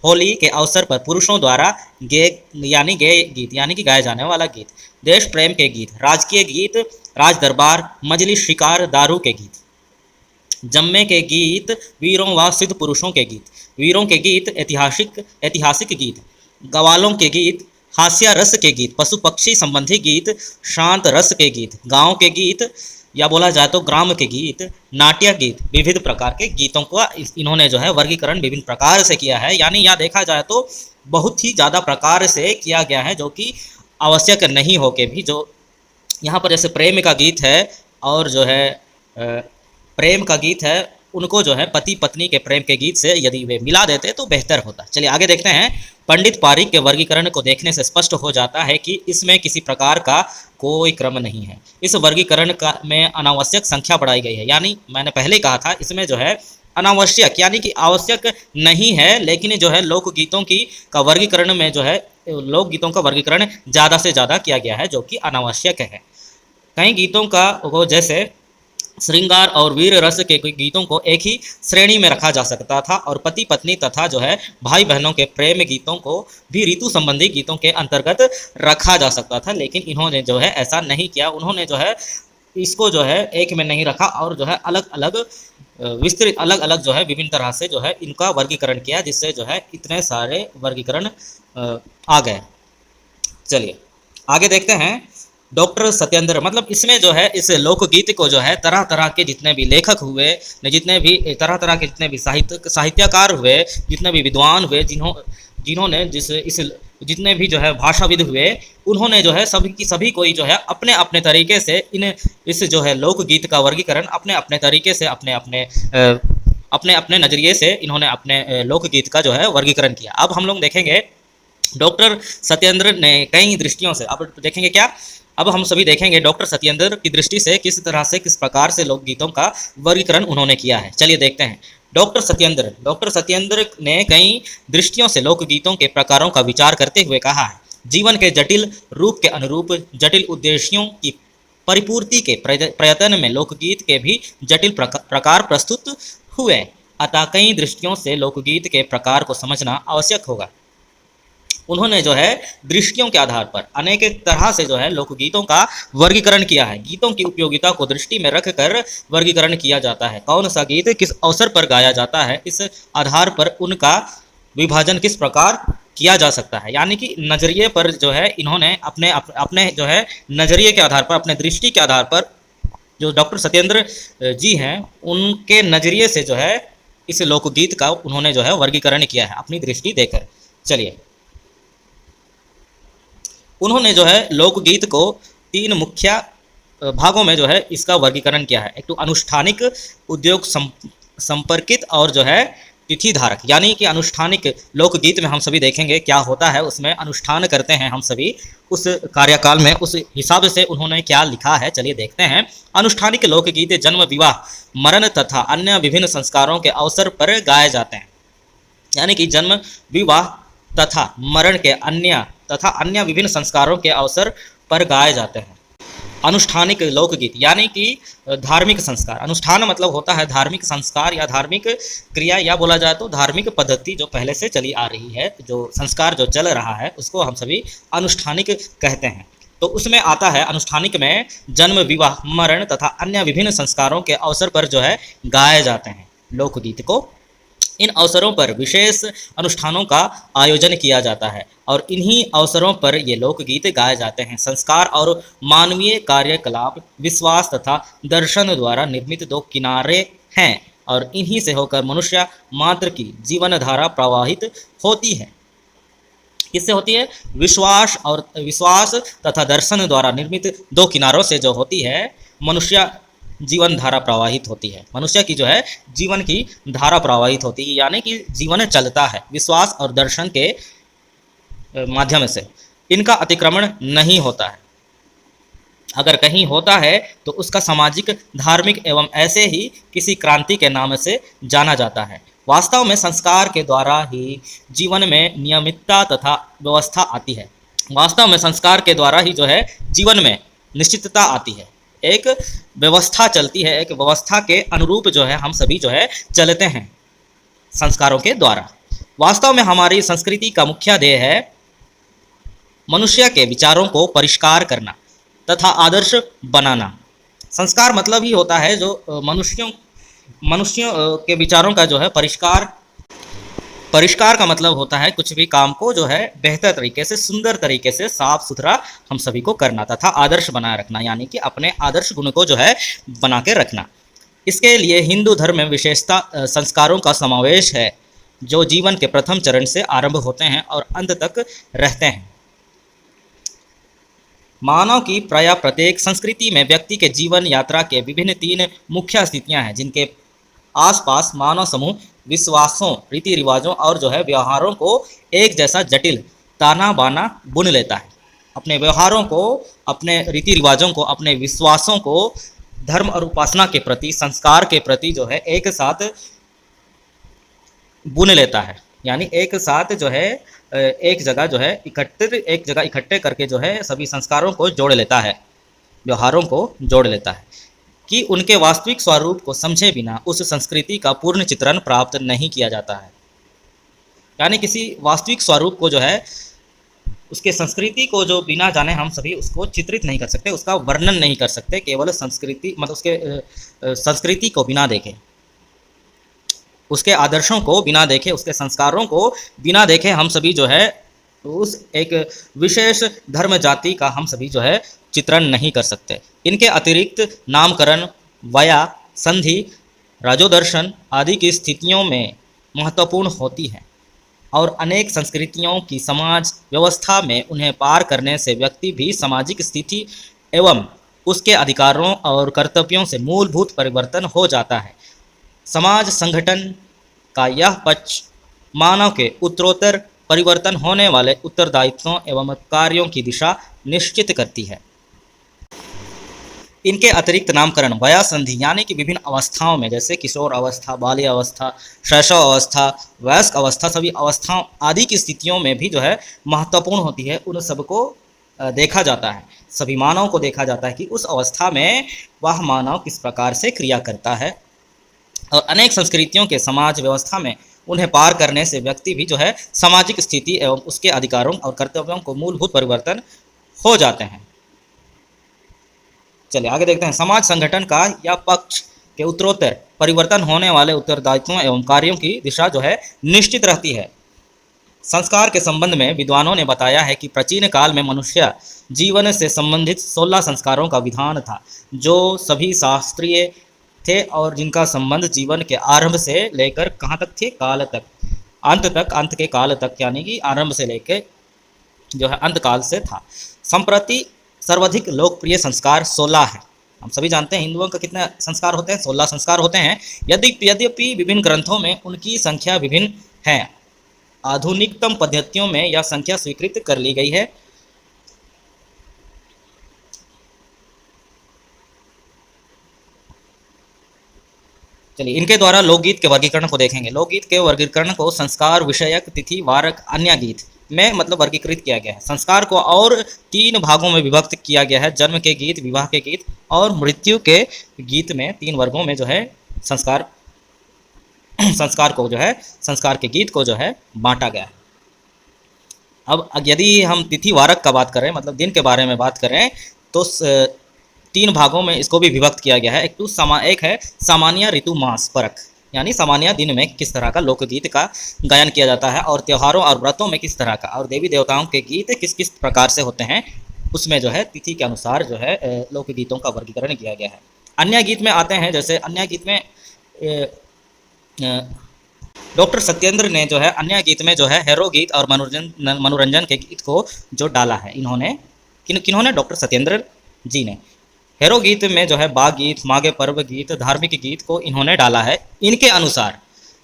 होली के अवसर पर पुरुषों द्वारा गे गीत यानी कि गाया जाने वाला गीत, देश प्रेम के गीत, राजकीय गीत, राज दरबार, मजलिस, शिकार, दारू के गीत, जम्मे के गीत, वीरों व सिद्ध पुरुषों के गीत, वीरों के गीत, ऐतिहासिक गीत, गवालों के गीत, हास्य रस के गीत, पशु पक्षी संबंधी गीत, शांत रस के गीत, गांव के गीत या बोला जाए तो ग्राम के गीत, नाट्य गीत, विविध प्रकार के गीतों को इन्होंने जो है वर्गीकरण विभिन्न प्रकार से किया है। यानी यह देखा जाए तो बहुत ही ज़्यादा प्रकार से किया गया है, जो कि आवश्यक नहीं हो के भी, जो यहाँ पर जैसे प्रेम का गीत है और जो है प्रेम का गीत है, उनको जो है पति पत्नी के प्रेम के गीत से यदि वे मिला देते तो बेहतर होता। चलिए आगे देखते हैं। पंडित पारीक के वर्गीकरण को देखने से स्पष्ट हो जाता है कि इसमें किसी प्रकार का कोई क्रम नहीं है। इस वर्गीकरण का में अनावश्यक संख्या बढ़ाई गई है, यानी मैंने पहले कहा था इसमें जो है अनावश्यक यानी कि आवश्यक नहीं है, लेकिन जो है लोकगीतों का वर्गीकरण में जो है लोकगीतों का वर्गीकरण ज़्यादा से ज़्यादा किया गया है, जो कि अनावश्यक है। कई गीतों का जैसे श्रृंगार और वीर रस के गीतों को एक ही श्रेणी में रखा जा सकता था और पति पत्नी तथा जो है भाई बहनों के प्रेम गीतों को भी ऋतु संबंधी गीतों के अंतर्गत रखा जा सकता था, लेकिन इन्होंने जो है ऐसा नहीं किया। उन्होंने जो है इसको जो है एक में नहीं रखा और जो है अलग अलग विस्तृत अलग अलग जो है विभिन्न तरह से जो है इनका वर्गीकरण किया, जिससे जो है इतने सारे वर्गीकरण आ गए। चलिए आगे देखते हैं। डॉक्टर सत्येंद्र, मतलब इसमें जो है इस लोकगीत को जो है तरह तरह के जितने भी लेखक हुए, जितने भी तरह तरह के जितने भी साहित्यकार हुए, जितने भी विद्वान हुए, जिन्होंने जितने भी जो है भाषाविद हुए, उन्होंने जो है सभी कोई जो है अपने अपने तरीके से इस जो है लोकगीत का वर्गीकरण अपने अपने तरीके से अपने अपने नज़रिए से इन्होंने अपने लोकगीत का जो है वर्गीकरण किया। अब हम लोग देखेंगे डॉक्टर सत्येंद्र ने कई दृष्टियों से, अब देखेंगे क्या, अब हम सभी देखेंगे डॉक्टर सत्येंद्र की दृष्टि से किस तरह से किस प्रकार से लोकगीतों का वर्गीकरण उन्होंने किया है। चलिए देखते हैं। डॉक्टर सत्येंद्र ने कई दृष्टियों से लोकगीतों के प्रकारों का विचार करते हुए कहा है, जीवन के जटिल रूप के अनुरूप जटिल उद्देश्यों की परिपूर्ति के प्रयत्न में लोकगीत के भी जटिल प्रकार प्रस्तुत हुए, अतः कई दृष्टियों से लोकगीत के प्रकार को समझना आवश्यक होगा। उन्होंने जो है दृष्टियों के आधार पर अनेक तरह से जो है लोकगीतों का वर्गीकरण किया है। गीतों की उपयोगिता को दृष्टि में रखकर वर्गीकरण किया जाता है। कौन सा गीत किस अवसर पर गाया जाता है, इस आधार पर उनका विभाजन किस प्रकार किया जा सकता है। यानी कि नज़रिए पर जो है इन्होंने अपने जो है नज़रिए के आधार पर, अपने दृष्टि के आधार पर, जो डॉक्टर सत्येंद्र जी हैं उनके नज़रिए से जो है इस लोकगीत का उन्होंने जो है वर्गीकरण किया है अपनी दृष्टि देकर। चलिए, उन्होंने जो है लोकगीत को 3 मुख्य भागों में जो है इसका वर्गीकरण किया है। एक तो अनुष्ठानिक, उद्योग संपर्कित और जो है तिथि धारक। यानी कि अनुष्ठानिक लोकगीत में हम सभी देखेंगे क्या होता है, उसमें अनुष्ठान करते हैं हम सभी उस कार्यकाल में, उस हिसाब से उन्होंने क्या लिखा है। चलिए देखते हैं। अनुष्ठानिक लोकगीत जन्म, विवाह, मरण तथा अन्य विभिन्न संस्कारों के अवसर पर गाए जाते हैं। यानी कि जन्म, विवाह तथा मरण के अन्य विभिन्न संस्कारों के अवसर पर गाए जाते हैं। अनुष्ठानिक लोकगीत यानी कि धार्मिक संस्कार। अनुष्ठान मतलब होता है धार्मिक संस्कार या धार्मिक क्रिया, या बोला जाए तो धार्मिक पद्धति जो पहले से चली आ रही है, जो संस्कार जो चल रहा है उसको हम सभी अनुष्ठानिक कहते हैं। तो उसमें आता है अनुष्ठानिक में जन्म, विवाह, मरण तथा अन्य विभिन्न संस्कारों के अवसर पर जो है गाए जाते हैं लोकगीत को। इन अवसरों पर विशेष अनुष्ठानों का आयोजन किया जाता है और इन्हीं अवसरों पर ये लोकगीत गाए जाते हैं। संस्कार और मानवीय कार्यकलाप, विश्वास तथा दर्शन द्वारा निर्मित 2 किनारे हैं और इन्हीं से होकर मनुष्य मात्र की जीवन धारा प्रवाहित होती है। किससे होती है? विश्वास तथा दर्शन द्वारा निर्मित 2 किनारों से जो होती है मनुष्य जीवन धारा प्रवाहित होती है। मनुष्य की जो है जीवन की धारा प्रवाहित होती है, यानी कि जीवन चलता है विश्वास और दर्शन के माध्यम से। इनका अतिक्रमण नहीं होता है। अगर कहीं होता है तो उसका सामाजिक, धार्मिक एवं ऐसे ही किसी क्रांति के नाम से जाना जाता है। वास्तव में संस्कार के द्वारा ही जीवन में नियमितता तथा व्यवस्था आती है। वास्तव में संस्कार के द्वारा ही जो है जीवन में निश्चितता आती है, एक व्यवस्था चलती है, एक व्यवस्था के अनुरूप जो है हम सभी जो है चलते हैं संस्कारों के द्वारा। वास्तव में हमारी संस्कृति का मुख्य ध्येय है मनुष्य के विचारों को परिष्कार करना तथा आदर्श बनाना। संस्कार मतलब ही होता है जो मनुष्यों के विचारों का जो है परिष्कार का मतलब होता है कुछ भी काम को जो है बेहतर तरीके से, सुंदर तरीके से, साफ सुथरा हम सभी को करना तथा आदर्श बनाए रखना, यानी कि अपने आदर्श गुण को जो है बना के रखना। इसके लिए हिंदू धर्म में विशेषता संस्कारों का समावेश है जो जीवन के प्रथम चरण से आरंभ होते हैं और अंत तक रहते हैं। मानव की प्राय प्रत्येक संस्कृति में व्यक्ति के जीवन यात्रा के विभिन्न 3 मुख्य स्थितियां हैं जिनके आसपास मानव समूह विश्वासों, रीति रिवाजों और जो है व्यवहारों को एक जैसा जटिल ताना बाना बुन लेता है। अपने व्यवहारों को, अपने रीति रिवाजों को, अपने विश्वासों को धर्म और उपासना के प्रति, संस्कार के प्रति जो है एक साथ बुन लेता है। यानी एक साथ जो है एक जगह जो है इकट्ठे करके जो है सभी संस्कारों को जोड़ लेता है, व्यवहारों को जोड़ लेता है कि उनके वास्तविक स्वरूप को समझे बिना उस संस्कृति का पूर्ण चित्रण प्राप्त नहीं किया जाता है। यानी किसी वास्तविक स्वरूप को जो है, उसके संस्कृति को जो बिना जाने हम सभी उसको चित्रित नहीं कर सकते, उसका वर्णन नहीं कर सकते, केवल संस्कृति मतलब उसके संस्कृति को बिना देखे, उसके आदर्शों को बिना देखे, उसके संस्कारों को बिना देखे हम सभी जो है उस एक विशेष धर्म जाति का हम सभी जो है चित्रण नहीं कर सकते। इनके अतिरिक्त नामकरण, वया, संधि, राजोदर्शन आदि की स्थितियों में महत्वपूर्ण होती है और अनेक संस्कृतियों की समाज व्यवस्था में उन्हें पार करने से व्यक्ति भी सामाजिक स्थिति एवं उसके अधिकारों और कर्तव्यों से मूलभूत परिवर्तन हो जाता है। समाज संगठन का यह पक्ष मानव के उत्तरोत्तर परिवर्तन होने वाले उत्तरदायित्वों एवं कार्यों की दिशा निश्चित करती है। इनके अतिरिक्त नामकरण, वया, संधि यानी कि विभिन्न अवस्थाओं में, जैसे किशोर अवस्था, बाल्य अवस्था, शैशव अवस्था, वयस्क अवस्था, सभी अवस्थाओं आदि की स्थितियों में भी जो है महत्वपूर्ण होती है। उन सबको देखा जाता है, सभी मानव को देखा जाता है कि उस अवस्था में वह मानव किस प्रकार से क्रिया करता है और अनेक संस्कृतियों के समाज व्यवस्था में उन्हें पार करने से व्यक्ति भी जो है सामाजिक स्थिति एवं उसके अधिकारों और कर्तव्यों को मूलभूत परिवर्तन हो जाते हैं। चलिए आगे देखते हैं। समाज संगठन का या पक्ष के उत्तरोत्तर परिवर्तन होने वाले उत्तरदायित्वों एवं कार्यों की दिशा जो है निश्चित रहती है। संस्कार के संबंध में विद्वानों ने बताया है कि प्राचीन काल में मनुष्य जीवन से संबंधित 16 संस्कारों का विधान था, जो सभी शास्त्रीय थे और जिनका संबंध जीवन के आरंभ से लेकर कहाँ तक थे, काल तक, अंत तक, अंत के काल तक, यानी कि आरंभ से लेकर जो है अंत काल से था। संप्रति सर्वाधिक लोकप्रिय संस्कार 16 है। हम सभी जानते हैं हिंदुओं का कितने संस्कार होते हैं, 16 संस्कार होते हैं। यद्यपि विभिन्न ग्रंथों में उनकी संख्या विभिन्न है। आधुनिकतम पद्धतियों में यह संख्या स्वीकृत कर ली गई है। चलिए इनके द्वारा लोकगीत के वर्गीकरण को देखेंगे। लोकगीत के वर्गीकरण को संस्कार, विषयक, तिथि, वारक, अन्य गीत में मतलब वर्गीकृत किया गया है। संस्कार को और 3 भागों में विभक्त किया गया है। जन्म के गीत, विवाह के गीत और मृत्यु के गीत में 3 वर्गों में जो है संस्कार को जो है संस्कार के गीत को जो है बांटा गया है। अब यदि हम तिथि वारक का बात करें, मतलब दिन के बारे में बात करें, तो 3 भागों में इसको भी विभक्त किया गया है। एक है सामान्य, ऋतु, मास, परख, यानी सामान्य दिन में किस तरह का लोकगीत का गायन किया जाता है और त्योहारों और व्रतों में किस तरह का, और देवी देवताओं के गीत किस किस प्रकार से होते हैं, उसमें जो है तिथि के अनुसार जो है लोकगीतों का वर्गीकरण किया गया है। अन्य गीत में आते हैं, जैसे अन्य गीत में डॉक्टर सत्येंद्र ने जो है अन्य गीत में जो है हेरो गीत और मनोरंजन के गीत को जो डाला है। इन्होंने किन्होंने डॉक्टर सत्येंद्र जी ने हेरो गीत में जो है बाग गीत, माघे पर्व गीत, धार्मिक गीत को इन्होंने डाला है इनके अनुसार,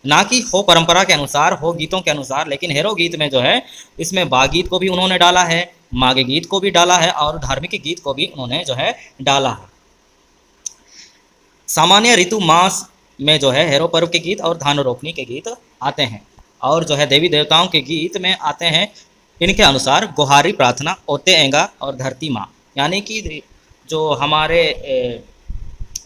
ना कि हो परंपरा के अनुसार, हो गीतों के अनुसार। लेकिन हेरो गीत में जो है इसमें बाग गीत को भी उन्होंने डाला है, माघे गीत को भी डाला है और धार्मिक गीत को भी उन्होंने जो है डाला है। सामान्य, ऋतु, मास में जो है हेरो पर्व के गीत और धान रोपनी के गीत आते हैं। और जो है देवी देवताओं के गीत में आते हैं इनके अनुसार गोहारी, प्रार्थना, ओते एंगा और धरती माँ, यानी कि जो हमारे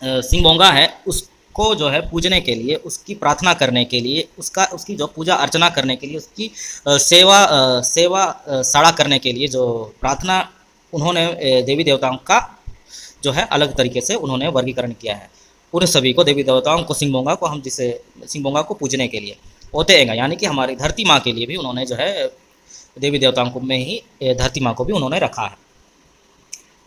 सिंगबोंगा है उसको जो है पूजने के लिए, उसकी प्रार्थना करने के लिए, उसकी जो पूजा अर्चना करने के लिए, उसकी सेवा सड़ा करने के लिए जो प्रार्थना उन्होंने देवी देवताओं का जो है अलग तरीके से उन्होंने वर्गीकरण किया है। उन सभी को, देवी देवताओं को, सिंगबोंगा को, हम जिसे सिंगबोंगा को पूजने के लिए, ओते एंगा यानी कि हमारी धरती माँ के लिए भी उन्होंने जो है देवी देवताओं को में ही धरती माँ को भी उन्होंने रखा है।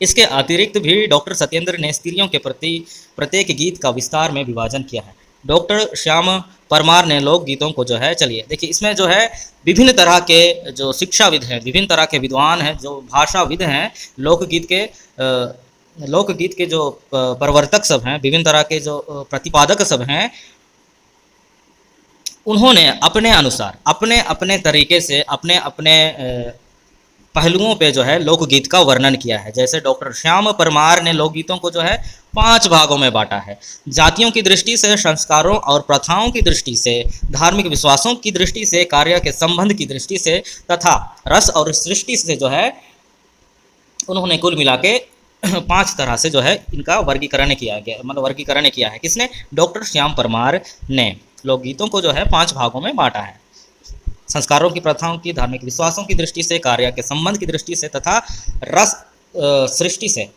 इसके अतिरिक्त भी डॉक्टर सत्येंद्र ने स्त्रियों के प्रति प्रत्येक गीत का विस्तार में विभाजन किया है। डॉक्टर श्याम परमार ने लोक गीतों को जो है, चलिए देखिए इसमें जो है विभिन्न तरह के जो शिक्षाविद हैं, विभिन्न तरह के विद्वान हैं, जो भाषाविद हैं, लोकगीत के जो प्रवर्तक सब हैं, विभिन्न तरह के जो प्रतिपादक सब हैं, उन्होंने अपने अनुसार, अपने अपने तरीके से, अपने अपने पहलुओं पे जो है लोकगीत का वर्णन किया है। जैसे डॉक्टर श्याम परमार ने लोकगीतों को जो है 5 भागों में बांटा है। जातियों की दृष्टि से, संस्कारों और प्रथाओं की दृष्टि से, धार्मिक विश्वासों की दृष्टि से, कार्य के संबंध की दृष्टि से तथा रस और सृष्टि से जो है उन्होंने कुल मिला के 5 तरह से जो है इनका वर्गीकरण किया गया, मतलब वर्गीकरण किया है। किसने? डॉक्टर श्याम परमार ने लोकगीतों को जो है 5 भागों में बांटा है। संस्कारों की, प्रथाओं की, धार्मिक विश्वासों की दृष्टि से, कार्य के संबंध की दृष्टि से तथा रस सृष्टि से।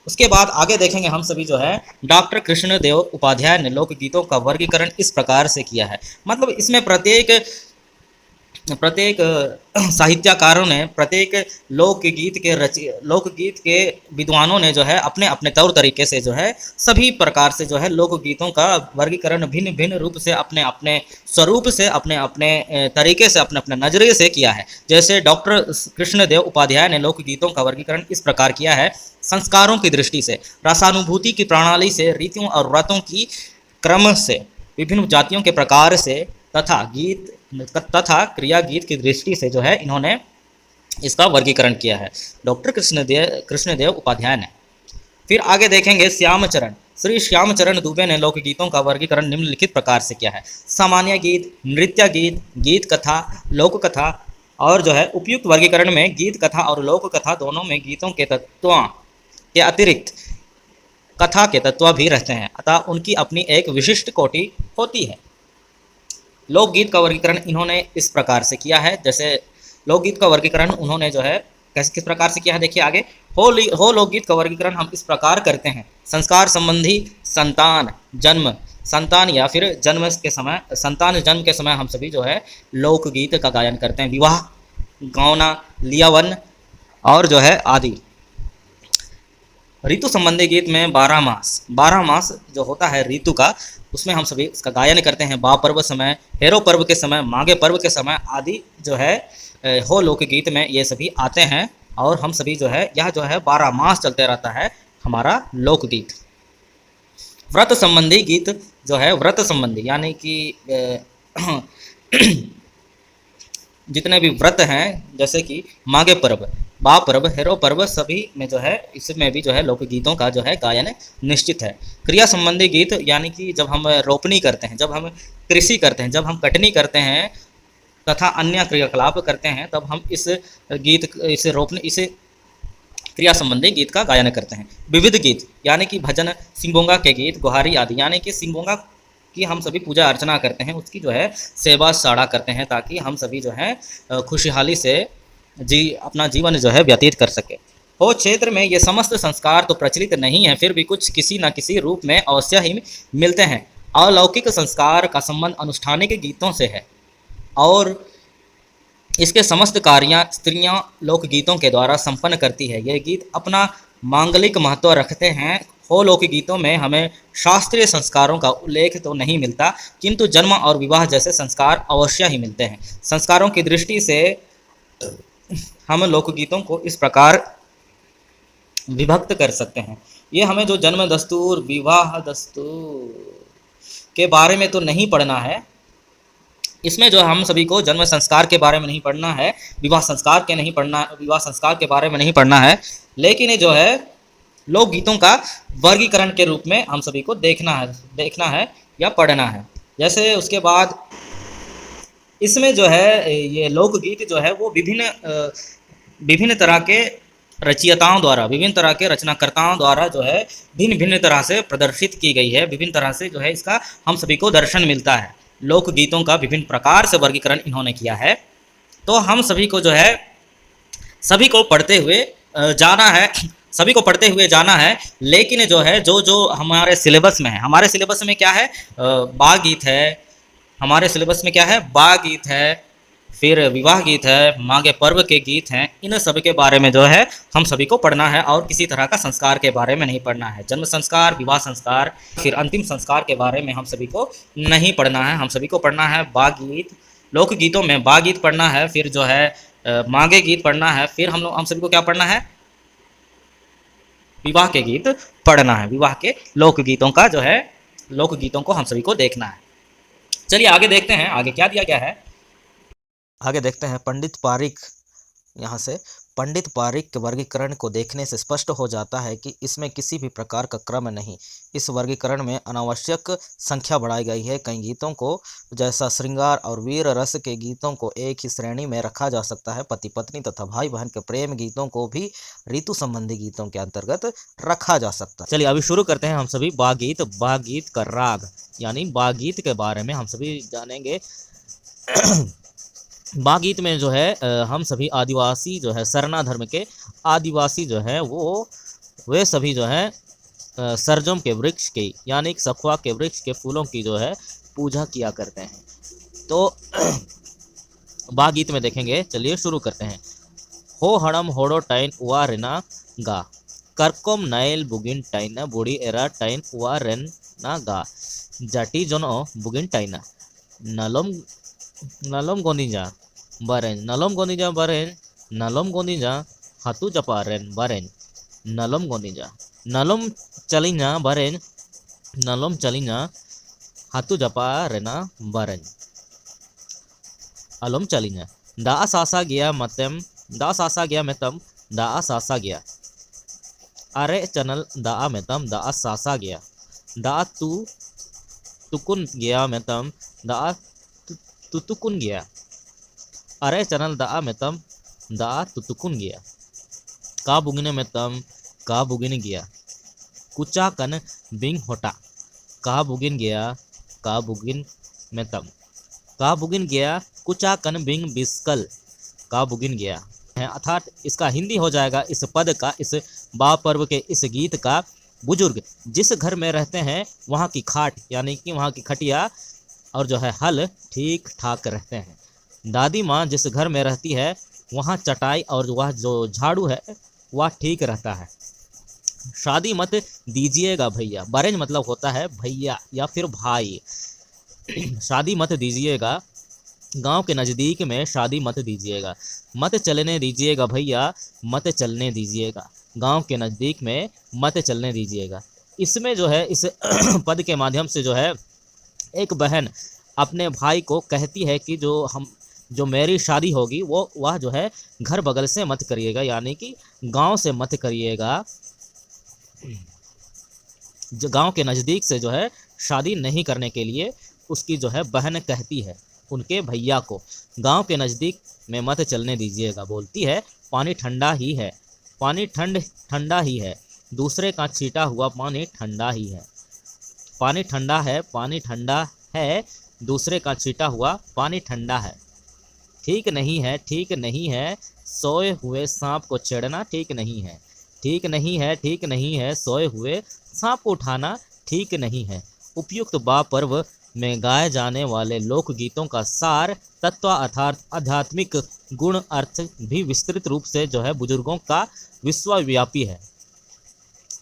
उसके बाद आगे देखेंगे हम सभी जो है डॉक्टर कृष्णदेव उपाध्याय ने लोकगीतों का वर्गीकरण इस प्रकार से किया है। मतलब इसमें प्रत्येक साहित्यकारों ने, प्रत्येक लोकगीत के विद्वानों ने जो है अपने अपने तौर तरीके से जो है सभी प्रकार से जो है लोकगीतों का वर्गीकरण भिन्न भिन्न रूप से, अपने अपने स्वरूप से, अपने अपने तरीके से, अपने अपने नजरिए से किया है। जैसे डॉक्टर कृष्णदेव उपाध्याय ने लोकगीतों का वर्गीकरण इस प्रकार किया है। संस्कारों की दृष्टि से, रसानुभूति की प्रणाली से, रीतियों और व्रतों की क्रम से, विभिन्न जातियों के प्रकार से तथा क्रिया गीत की दृष्टि से जो है इन्होंने इसका वर्गीकरण किया है, डॉक्टर कृष्णदेव उपाध्याय ने। फिर आगे देखेंगे श्री श्यामचरण दुबे ने लोकगीतों का वर्गीकरण निम्नलिखित प्रकार से किया है। सामान्य गीत, नृत्य गीत, गीत कथा, लोक कथा। और जो है उपयुक्त वर्गीकरण में गीत कथा और लोक कथा दोनों में गीतों के तत्वों के अतिरिक्त कथा के तत्व भी रहते हैं, अतः उनकी अपनी एक विशिष्ट कोटि होती है। लोकगीत का वर्गीकरण इन्होंने इस प्रकार से किया है। जैसे लोकगीत का वर्गीकरण उन्होंने जो है किस प्रकार से किया है, देखिए आगे। हो लोकगीत का वर्गीकरण हम इस प्रकार करते हैं। संस्कार संबंधी, संतान, जन्म, संतान या फिर जन्म के समय, संतान जन्म के समय हम सभी जो है लोकगीत का गायन करते हैं। विवाह, गौना, लियावन और जो है आदि। ऋतु संबंधी गीत में 12 मास जो होता है ऋतु का, उसमें हम सभी इसका गायन करते हैं। बा पर्व समय, हेरो पर्व के समय, माघे पर्व के समय आदि जो है हो लोकगीत में ये सभी आते हैं। और हम सभी जो है यह जो है 12 मास चलते रहता है हमारा लोकगीत। व्रत संबंधी गीत जो है, व्रत संबंधी यानी कि जितने भी व्रत हैं, जैसे कि माघे पर्व, बा पर्व, हेरो पर्व, सभी में जो है इसमें भी जो है लोकगीतों का जो है गायन निश्चित है। क्रिया संबंधी गीत यानी कि जब हम रोपनी करते हैं, जब हम कृषि करते हैं, जब हम कटनी करते हैं तथा अन्य क्रियाकलाप करते हैं, तब हम इस क्रिया संबंधी गीत का गायन करते हैं। विविध गीत यानी कि भजन, सिंगोंगा के गीत, गुहारी आदि, यानी कि सिंगोंगा की हम सभी पूजा अर्चना करते हैं, उसकी जो है सेवा साड़ा करते हैं, ताकि हम सभी जो है खुशहाली से अपना जीवन जो है व्यतीत कर सके। हो क्षेत्र में ये समस्त संस्कार तो प्रचलित नहीं है, फिर भी कुछ किसी न किसी रूप में अवश्य ही मिलते हैं। अलौकिक संस्कार का संबंध अनुष्ठानिक गीतों से है और इसके समस्त कार्य स्त्रियां लोकगीतों के द्वारा संपन्न करती है। ये गीत अपना मांगलिक महत्व रखते हैं। हो लोकगीतों में हमें शास्त्रीय संस्कारों का उल्लेख तो नहीं मिलता, किंतु जन्म और विवाह जैसे संस्कार अवश्य ही मिलते हैं। संस्कारों की दृष्टि से हम लोकगीतों को इस प्रकार विभक्त कर सकते हैं। ये हमें जो जन्म दस्तूर, विवाह दस्तूर के बारे में तो नहीं पढ़ना है, इसमें जो हम सभी को जन्म संस्कार के बारे में नहीं पढ़ना है, विवाह संस्कार के बारे में नहीं पढ़ना है, लेकिन ये जो है लोकगीतों का वर्गीकरण के रूप में हम सभी को देखना है या पढ़ना है। जैसे उसके बाद इसमें जो है ये लोकगीत जो है वो विभिन्न तरह के रचयिताओं द्वारा, विभिन्न तरह के रचनाकर्ताओं द्वारा जो है भिन्न भिन्न तरह से प्रदर्शित की गई है। विभिन्न तरह से जो है इसका हम सभी को दर्शन मिलता है। लोकगीतों का विभिन्न प्रकार से वर्गीकरण इन्होंने किया है। तो हम सभी को जो है सभी को पढ़ते हुए जाना है, लेकिन जो है जो हमारे सिलेबस में है, हमारे सिलेबस में क्या है, बाल गीत है, हमारे सिलेबस में क्या है, बाल गीत है, फिर विवाह गीत है, माघे पर्व के गीत हैं। इन सब के बारे में जो है हम सभी को पढ़ना है और किसी तरह का संस्कार के बारे में नहीं पढ़ना है। जन्म संस्कार, विवाह संस्कार, फिर अंतिम संस्कार के बारे में हम सभी को नहीं पढ़ना है। हम सभी को पढ़ना है बाल गीत, लोकगीतों में बाल गीत पढ़ना है, फिर जो है माघे गीत पढ़ना है, फिर हम सभी को क्या पढ़ना है, विवाह के गीत पढ़ना है। विवाह के लोकगीतों का जो है, लोकगीतों को हम सभी को देखना है। चलिए आगे देखते हैं, आगे क्या दिया गया है। आगे देखते हैं पंडित पारिक। यहाँ से पंडित पारिक के वर्गीकरण को देखने से स्पष्ट हो जाता है कि इसमें किसी भी प्रकार का क्रम नहीं। इस वर्गीकरण में अनावश्यक संख्या बढ़ाई गई है। कई गीतों को जैसा श्रृंगार और वीर रस के गीतों को एक ही श्रेणी में रखा जा सकता है। पति पत्नी तथा भाई बहन के प्रेम गीतों को भी ऋतु संबंधी गीतों के अंतर्गत रखा जा सकता है। चलिए अभी शुरू करते हैं हम सभी बाल गीत का राग यानी बाल गीत के बारे में हम सभी जानेंगे। बाल गीत में जो है हम सभी आदिवासी जो है, सरना धर्म के आदिवासी जो है वे सभी जो है सरजम के वृक्ष की यानी सखुआ के वृक्ष के फूलों की जो है पूजा किया करते हैं। तो बाल गीत में देखेंगे, चलिए शुरू करते हैं। हो हड़म होड़ो टाइन उआ रेना गा, करकोम नाइल बुगिन टाइना, बुढ़ी एरा टाइन उआ रेन ना गा, जाटी जोनो बुगिन टाइना, नलम गोनिजा बारेन, नलम गोनिजा बारेन, नलम गोनिजा हाथू जपारेन बारेन, नलम गोनिजा, नलम चलिना बारेन, नलम चलिना हाथू जपारेना बारेन, अलम चलिना, दा सासा गया मतम, दा सासा गया मेतम, दा सासा गया, अरे चनल दा मेतम, दा सासा गया, दा तू तुकुन गया मेतम, दा तुतुकुन गया, अरे चनल दा मेतम, दा तुतुकुन गया, का बुगिने मेतम, का बुगिन गया, कुचा कन बिंग होटा, का बुगिन गया, का बुगिन मेतम, का बुगिन गया, कुचा कन बिंग बिस्कल, का बुगिन गया है। अर्थात इसका हिंदी हो जाएगा, इस पद का, इस बा पर्व के इस गीत का बुजुर्ग जिस घर में रहते हैं वहाँ की खाट यानी कि वहाँ की खटिया और जो है हल ठीक ठाक रहते हैं। दादी माँ जिस घर में रहती है वहाँ चटाई और वह जो झाड़ू है वह ठीक रहता है। शादी मत दीजिएगा भैया, बरेंज मतलब होता है भैया या फिर भाई। शादी मत दीजिएगा, गांव के नज़दीक में शादी मत दीजिएगा। मत चलने दीजिएगा भैया, मत चलने दीजिएगा, गांव के नज़दीक में मत चलने दीजिएगा। इसमें जो है इस पद के माध्यम से जो है एक बहन अपने भाई को कहती है कि जो मेरी शादी होगी वह जो है घर बगल से मत करिएगा, यानी कि गांव से मत करिएगा, जो गांव के नज़दीक से जो है शादी नहीं करने के लिए उसकी जो है बहन कहती है उनके भैया को, गांव के नज़दीक में मत चलने दीजिएगा। बोलती है पानी ठंडा ही है, पानी ठंडा ही है, दूसरे का छीटा हुआ पानी ठंडा ही है। पानी ठंडा है, पानी ठंडा है, दूसरे का छीटा हुआ पानी ठंडा है। ठीक नहीं है, ठीक नहीं है, सोए हुए सांप को छेड़ना ठीक नहीं है। ठीक नहीं है, ठीक नहीं है, सोए हुए सांप को उठाना ठीक नहीं है। उपयुक्त बा पर्व में गाए जाने वाले लोकगीतों का सार तत्व अर्थात आध्यात्मिक गुण अर्थ भी विस्तृत रूप से जो है बुजुर्गों का विश्वव्यापी है।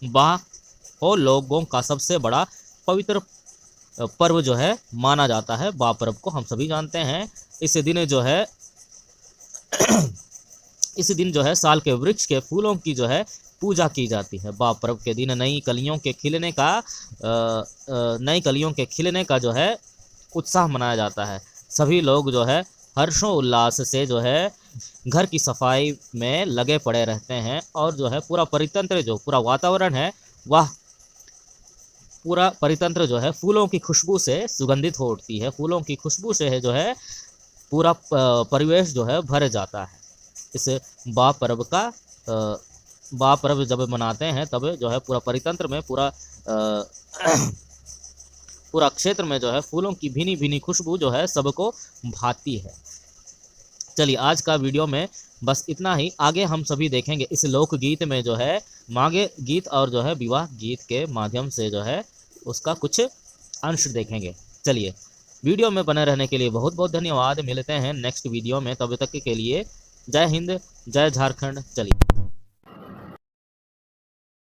बाह हो लोगों का सबसे बड़ा पवित्र पर्व जो है माना जाता है बा पर्व को, हम सभी जानते हैं। इस दिन जो है साल के वृक्ष के फूलों की जो है पूजा की जाती है। बा पर्व के दिन नई कलियों के खिलने का जो है उत्साह मनाया जाता है। सभी लोग जो है हर्षोल्लास से जो है घर की सफाई में लगे पड़े रहते हैं और जो है पूरा परितंत्र जो पूरा वातावरण है वह पूरा परितंत्र जो है फूलों की खुशबू से सुगंधित हो उठती है। फूलों की खुशबू से है जो है पूरा परिवेश जो है भर जाता है। इस बा पर्व जब मनाते हैं तब जो है पूरा परितंत्र में पूरा क्षेत्र में जो है फूलों की भीनी भीनी खुशबू जो है सबको भाती है। चलिए आज का वीडियो में बस इतना ही। आगे हम सभी देखेंगे इस लोकगीत में जो है मांगे गीत और जो है विवाह गीत के माध्यम से जो है उसका कुछ अंश देखेंगे। चलिए वीडियो में बने रहने के लिए बहुत बहुत धन्यवाद। मिलते हैं नेक्स्ट वीडियो में, तब तक के लिए जय हिंद, जय झारखंड। चलिए।